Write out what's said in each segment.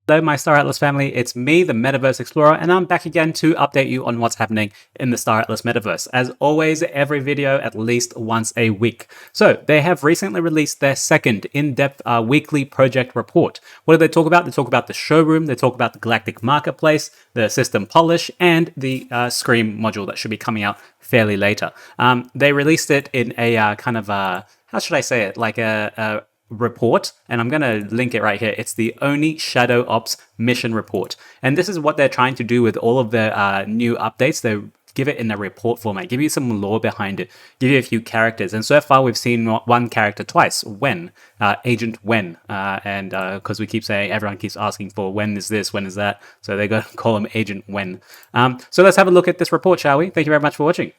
Hello, my Star Atlas family. It's me, the Metaverse Explorer, and I'm back again to update you on what's happening in the Star Atlas Metaverse. As always, every video at least once a week. So they have recently released their second in-depth weekly project report. What do they talk about? They talk about the showroom, they talk about the Galactic Marketplace, the system polish, and the Scream module that should be coming out fairly later. They released it in a kind of how should I say it? Like a report, and I'm going to link it right here. It's the Oni Shadow Ops mission report, and this is what they're trying to do with all of their new updates. They give it in a report format, give you some lore behind it, give you a few characters, and so far we've seen one character twice, WENN, Agent WENN, and because we keep saying, everyone keeps asking for when is this, when is that, so they're going to call him Agent WENN. So let's have a look at this report, shall we? Thank you very much for watching.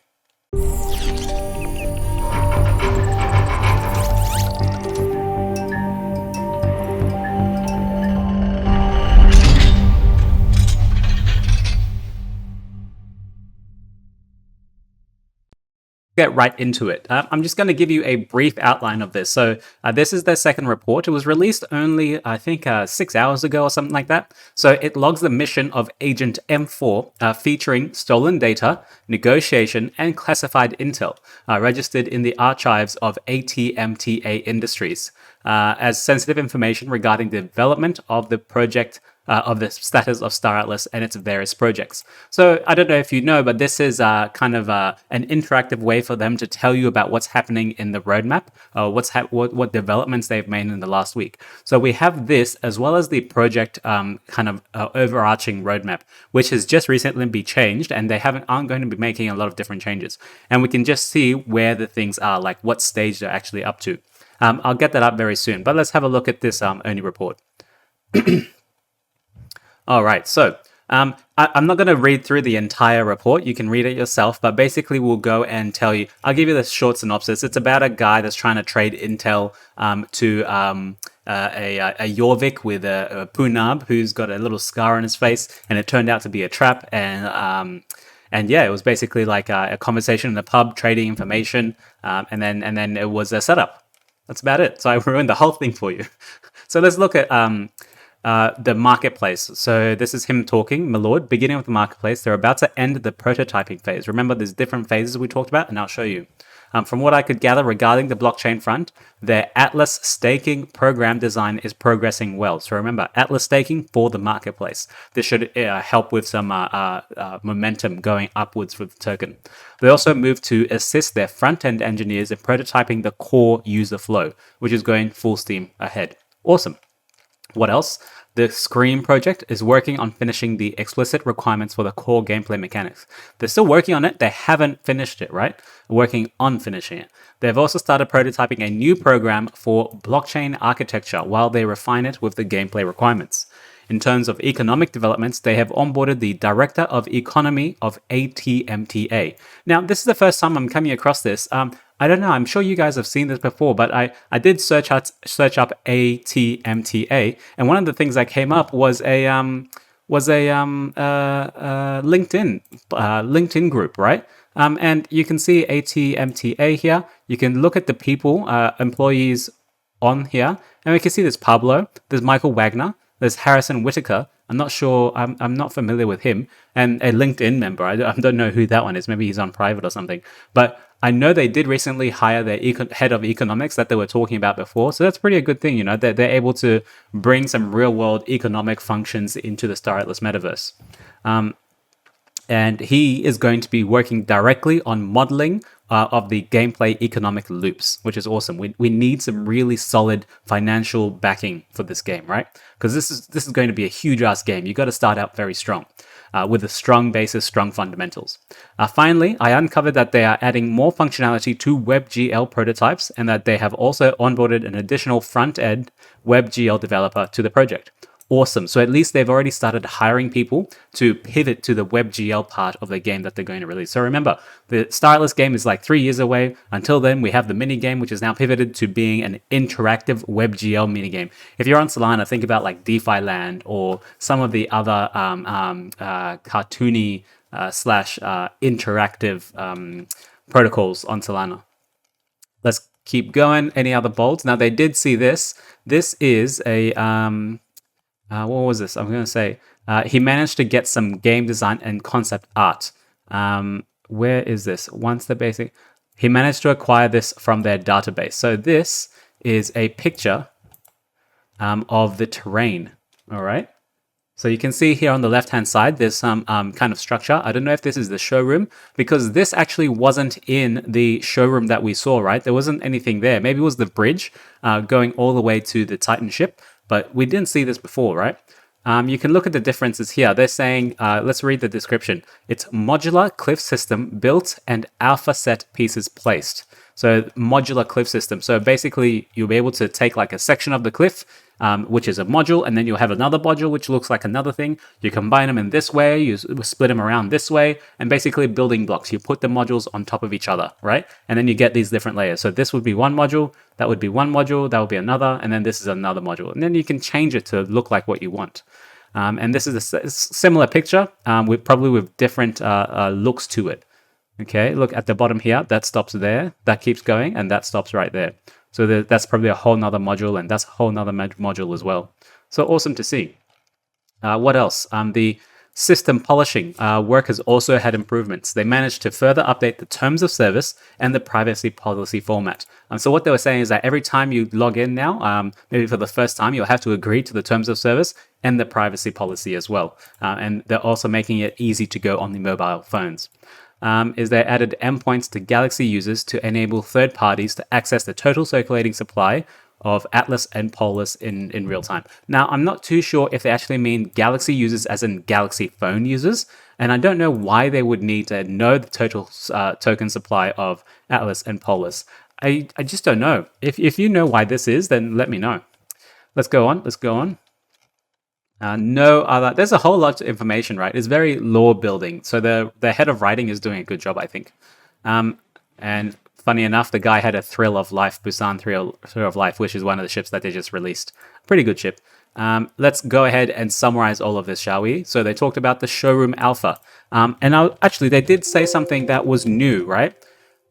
Get right into it. I'm just going to give you a brief outline of this. So this is their second report. It was released only, I think, 6 hours ago or something like that. So it logs the mission of Agent M4 featuring stolen data, negotiation, and classified intel registered in the archives of ATMTA Industries as sensitive information regarding the development of the project of the status of Star Atlas and its various projects. So I don't know if you know, but this is kind of an interactive way for them to tell you about what's happening in the roadmap, what developments they've made in the last week. So we have this as well as the project kind of overarching roadmap, which has just recently been changed, and they aren't going to be making a lot of different changes. And we can just see where the things are, like what stage they're actually up to. I'll get that up very soon, but let's have a look at this Oni report. All right, so I'm not going to read through the entire report. You can read it yourself, but basically we'll go and tell you. I'll give you the short synopsis. It's about a guy that's trying to trade intel to a Jorvik with a Punab who's got a little scar on his face, and it turned out to be a trap. And yeah, it was basically like a conversation in a pub, trading information, and then it was a setup. That's about it. So I ruined the whole thing for you. So let's look at the marketplace. So this is him talking, my lord, beginning of the marketplace. They're about to end the prototyping phase. Remember, there's different phases we talked about, and I'll show you. From what I could gather regarding the blockchain front, their Atlas staking program design is progressing well. So remember, Atlas staking for the marketplace. This should help with some momentum going upwards with the token. They also moved to assist their front-end engineers in prototyping the core user flow, which is going full steam ahead. Awesome. What else? The Scream project is working on finishing the explicit requirements for the core gameplay mechanics. They're still working on it. They haven't finished it, right? Working on finishing it. They've also started prototyping a new program for blockchain architecture while they refine it with the gameplay requirements. In terms of economic developments, they have onboarded the Director of Economy of ATMTA. Now, this is the first time I'm coming across this. I don't know. I'm sure you guys have seen this before, but I did search up ATMTA, and one of the things that came up was a LinkedIn group, right? And you can see ATMTA here. You can look at the people, employees on here, and we can see there's Pablo, there's Michael Wagner, there's Harrison Whitaker. I'm not sure. I'm not familiar with him, and a LinkedIn member. I don't know who that one is. Maybe he's on private or something, but I know they did recently hire their head of economics that they were talking about before. So that's pretty a good thing, you know, that they're able to bring some real world economic functions into the Star Atlas metaverse. And he is going to be working directly on modeling of the gameplay economic loops, which is awesome. We need some really solid financial backing for this game, right? Because this is going to be a huge ass game. You got to start out very strong. With a strong basis, strong fundamentals. Finally, I uncovered that they are adding more functionality to Webgl prototypes, and that they have also onboarded an additional front-end Webgl developer to the project. Awesome. So at least they've already started hiring people to pivot to the Webgl part of the game that they're going to release. So remember, the Star Atlas game is like 3 years away. Until then, we have the mini game, which is now pivoted to being an interactive Webgl mini game. If you're on Solana, think about like DeFi Land or some of the other cartoony slash interactive protocols on Solana. Let's keep going. Any other bolts? Now they did see this. This is a what was this? I'm going to say he managed to get some game design and concept art. Where is this? Once the basic, he managed to acquire this from their database. So this is a picture of the terrain. All right. So you can see here on the left-hand side, there's some kind of structure. I don't know if this is the showroom, because this actually wasn't in the showroom that we saw, right? There wasn't anything there. Maybe it was the bridge going all the way to the Titan ship, but we didn't see this before, right? You can look at the differences here. They're saying, let's read the description. It's modular cliff system built and alpha set pieces placed. So modular cliff system. So basically you'll be able to take like a section of the cliff, which is a module, and then you'll have another module which looks like another thing. You combine them in this way, you split them around this way, and basically building blocks. You put the modules on top of each other, right? And then you get these different layers. So this would be one module, that would be one module, that would be another, and then this is another module. And then you can change it to look like what you want. And this is a similar picture, with different looks to it. Okay, look at the bottom here, that stops there, that keeps going, and that stops right there. So that's probably a whole nother module, and that's a whole nother module as well. So awesome to see. What else? The system polishing work has also had improvements. They managed to further update the terms of service and the privacy policy format. So what they were saying is that every time you log in now, maybe for the first time, you'll have to agree to the terms of service and the privacy policy as well. And they're also making it easy to go on the mobile phones. Is they added endpoints to Galaxy users to enable third parties to access the total circulating supply of Atlas and Polus in real time. Now, I'm not too sure if they actually mean Galaxy users as in Galaxy phone users, and I don't know why they would need to know the total token supply of Atlas and Polus. I just don't know. If you know why this is, then let me know. Let's go on. No other. There's a whole lot of information, right? It's very lore building. So the head of writing is doing a good job, I think. And funny enough, the guy had a Thrill of Life, Busan Thrill of Life, which is one of the ships that they just released. Pretty good ship. Let's go ahead and summarize all of this, shall we? So they talked about the showroom alpha. Actually, they did say something that was new, right?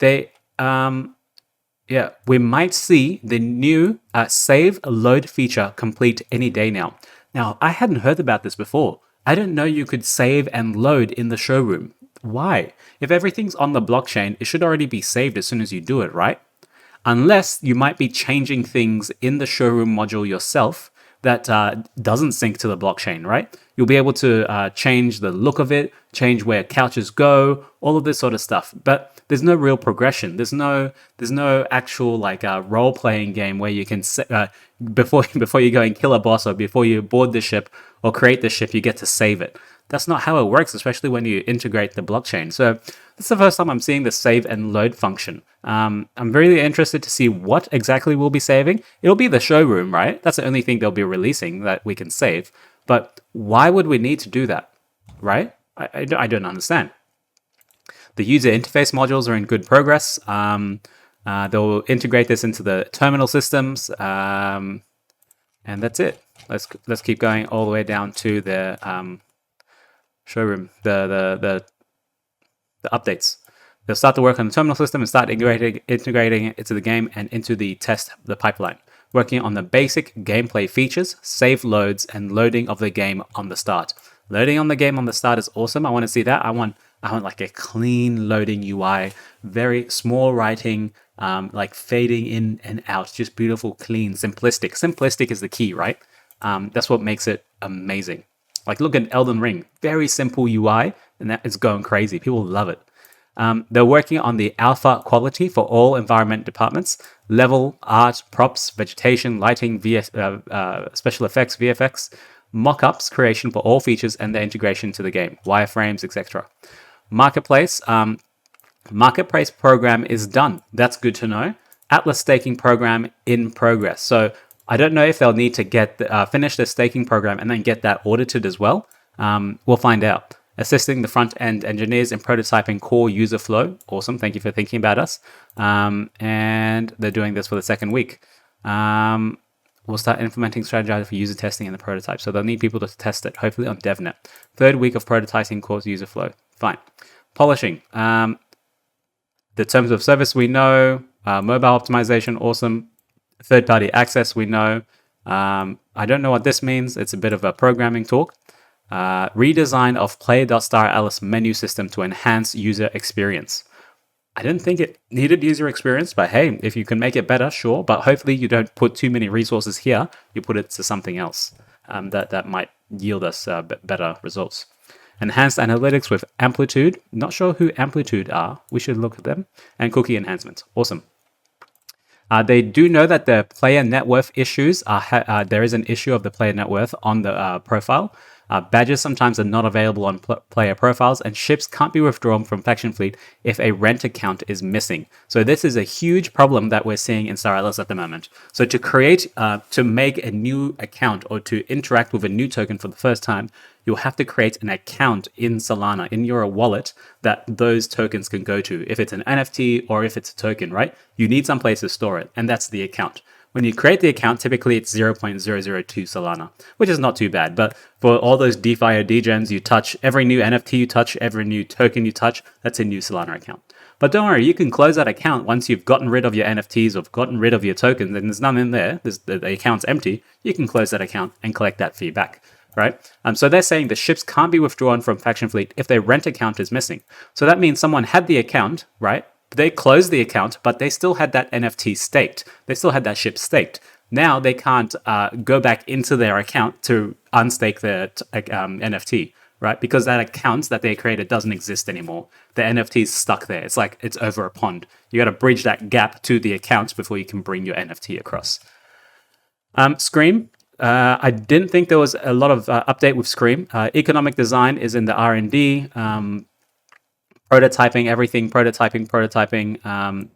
We might see the new save load feature complete any day now. Now, I hadn't heard about this before. I didn't know you could save and load in the showroom. Why? If everything's on the blockchain, it should already be saved as soon as you do it, right? Unless you might be changing things in the showroom module yourself that doesn't sync to the blockchain, right? You'll be able to change the look of it, change where couches go, all of this sort of stuff. But there's no real progression. There's no actual like role-playing game where you can before you go and kill a boss, or before you board the ship or create the ship, you get to save it. That's not how it works, especially when you integrate the blockchain. So this is the first time I'm seeing the save and load function. I'm really interested to see what exactly we'll be saving. It'll be the showroom, right? That's the only thing they'll be releasing that we can save. But why would we need to do that, right? I don't understand. The user interface modules are in good progress. They'll integrate this into the terminal systems, and that's it. Let's keep going all the way down to the showroom, the updates. They'll start to work on the terminal system and start integrating it into the game and into the pipeline, working on the basic gameplay features, save loads, and loading of the game on the start. Loading on the game on the start is awesome. I want to see that. I want like a clean loading UI, very small writing, like fading in and out, just beautiful, clean, simplistic. Simplistic is the key, right? That's what makes it amazing. Like look at Elden Ring, very simple UI, and that is going crazy. People love it. They're working on the alpha quality for all environment departments, level, art, props, vegetation, lighting, special effects, VFX, mock-ups creation for all features and their integration to the game, wireframes, etc. Marketplace program is done. That's good to know. Atlas staking program in progress. So I don't know if they'll need to get finish the staking program and then get that audited as well. We'll find out. Assisting the front-end engineers in prototyping core user flow. Awesome. Thank you for thinking about us. And they're doing this for the second week. We'll start implementing strategy for user testing in the prototype. So they'll need people to test it, hopefully on DevNet. Third week of prototyping core user flow. Fine. Polishing. The terms of service we know. Mobile optimization, awesome. Third-party access we know. I don't know what this means. It's a bit of a programming talk. Redesign of Play.Star Atlas menu system to enhance user experience. I didn't think it needed user experience, but hey, if you can make it better, sure. But hopefully you don't put too many resources here. You put it to something else that might yield us better results. Enhanced analytics with Amplitude. Not sure who Amplitude are. We should look at them. And cookie enhancements. Awesome. They do know that the player net worth issues are, there is an issue of the player net worth on the profile. Badges sometimes are not available on player profiles, and ships can't be withdrawn from Faction Fleet if a rent account is missing. So this is a huge problem that we're seeing in Star Atlas at the moment. So to create, to make a new account or to interact with a new token for the first time, you'll have to create an account in Solana, in your wallet, that those tokens can go to. If it's an NFT or if it's a token, right? You need some place to store it, and that's the account. When you create the account, typically it's 0.002 Solana, which is not too bad. But for all those DeFi or degens you touch, every new NFT you touch, every new token you touch, that's a new Solana account. But don't worry, you can close that account once you've gotten rid of your NFTs or gotten rid of your tokens, and there's none in there, the account's empty, you can close that account and collect that fee back. Right? So they're saying the ships can't be withdrawn from Faction Fleet if their rent account is missing. So that means someone had the account, right? They closed the account, but they still had that NFT staked. They still had that ship staked. Now they can't go back into their account to unstake their NFT, right? Because that account that they created doesn't exist anymore. The NFT is stuck there. It's like it's over a pond. You got to bridge that gap to the account before you can bring your NFT across. Scream. I didn't think there was a lot of update with Scream. Economic design is in the R&D. Prototyping, everything, prototyping.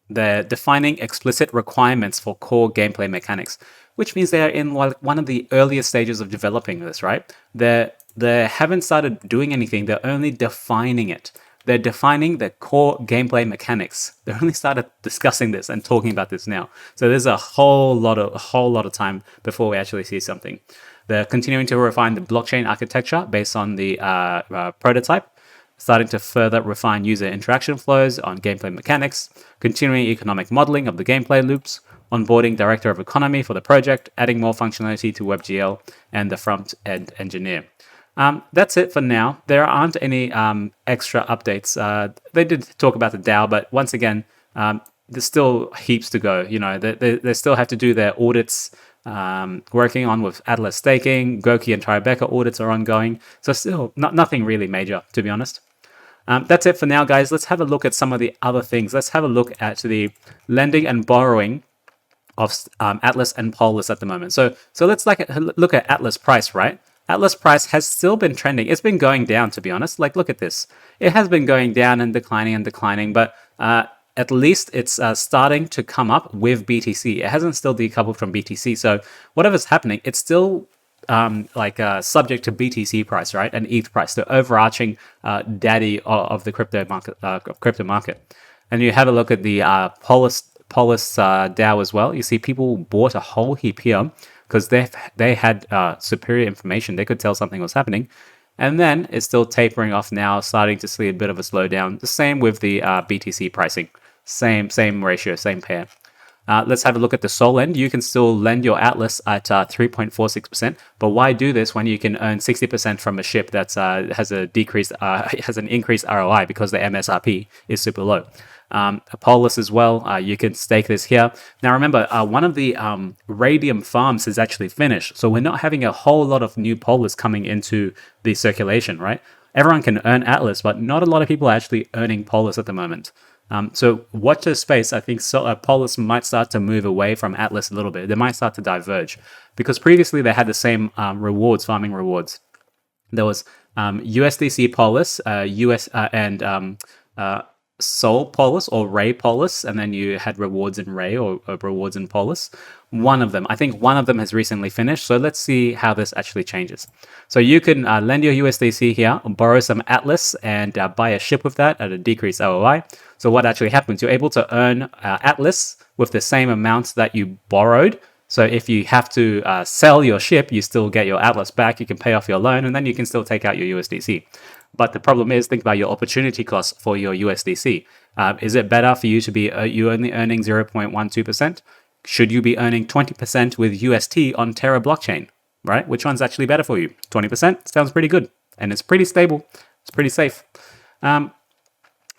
They're defining explicit requirements for core gameplay mechanics, which means they're in one of the earliest stages of developing this, right? They haven't started doing anything. They're only defining it. They're defining the core gameplay mechanics. They only started discussing this and talking about this now. So there's a whole lot of time before we actually see something. They're continuing to refine the blockchain architecture based on the prototype, starting to further refine user interaction flows on gameplay mechanics, continuing economic modeling of the gameplay loops, onboarding director of economy for the project, adding more functionality to Webgl and the front-end engineer. That's it for now. There aren't any extra updates. They did talk about the DAO, but once again, there's still heaps to go. You know, they still have to do their audits, working on with Atlas staking. Goki and Tribeca audits are ongoing. So still nothing really major, to be honest. That's it for now, guys. Let's have a look at some of the other things. Let's have a look at the lending and borrowing of Atlas and Polis at the moment. So let's look at Atlas price, right? Atlas price has still been trending. It's been going down, to be honest. Like, look at this. It has been going down and declining, but at least it's starting to come up with BTC. It hasn't still decoupled from BTC. So whatever's happening, it's still subject to BTC price, right? And ETH price, the overarching daddy of the crypto market. And you have a look at the Polis DAO as well. You see people bought a whole heap here because they had superior information. They could tell something was happening. And then it's still tapering off now, starting to see a bit of a slowdown. The same with the BTC pricing. Same ratio, same pair. Let's have a look at the Sol end. You can still lend your Atlas at 3.46%, but why do this when you can earn 60% from a ship that has an increased ROI because the MSRP is super low? Polis as well, you can stake this here. Now remember, one of the radium farms is actually finished, so we're not having a whole lot of new Polis coming into the circulation, right? Everyone can earn Atlas, but not a lot of people are actually earning Polis at the moment. So watch this space. I think Polis might start to move away from Atlas a little bit. They might start to diverge because previously they had the same farming rewards. There was USDC Polis, and Sol Polis or Ray Polis, and then you had rewards in Ray or rewards in Polis. I think one of them has recently finished. So let's see how this actually changes. So you can lend your USDC here, borrow some Atlas, and buy a ship with that at a decreased ROI. So what actually happens? You're able to earn Atlas with the same amount that you borrowed. So if you have to sell your ship, you still get your Atlas back. You can pay off your loan, and then you can still take out your USDC. But the problem is, think about your opportunity cost for your USDC. Is it better for you to be you only earning 0.12%? should you be earning 20% with UST on Terra blockchain, right? Which one's actually better for you? 20% sounds pretty good, and it's pretty stable. It's pretty safe.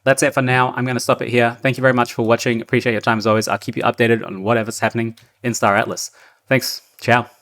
That's it for now. I'm going to stop it here. Thank you very much for watching. Appreciate your time as always. I'll keep you updated on whatever's happening in Star Atlas. Thanks. Ciao.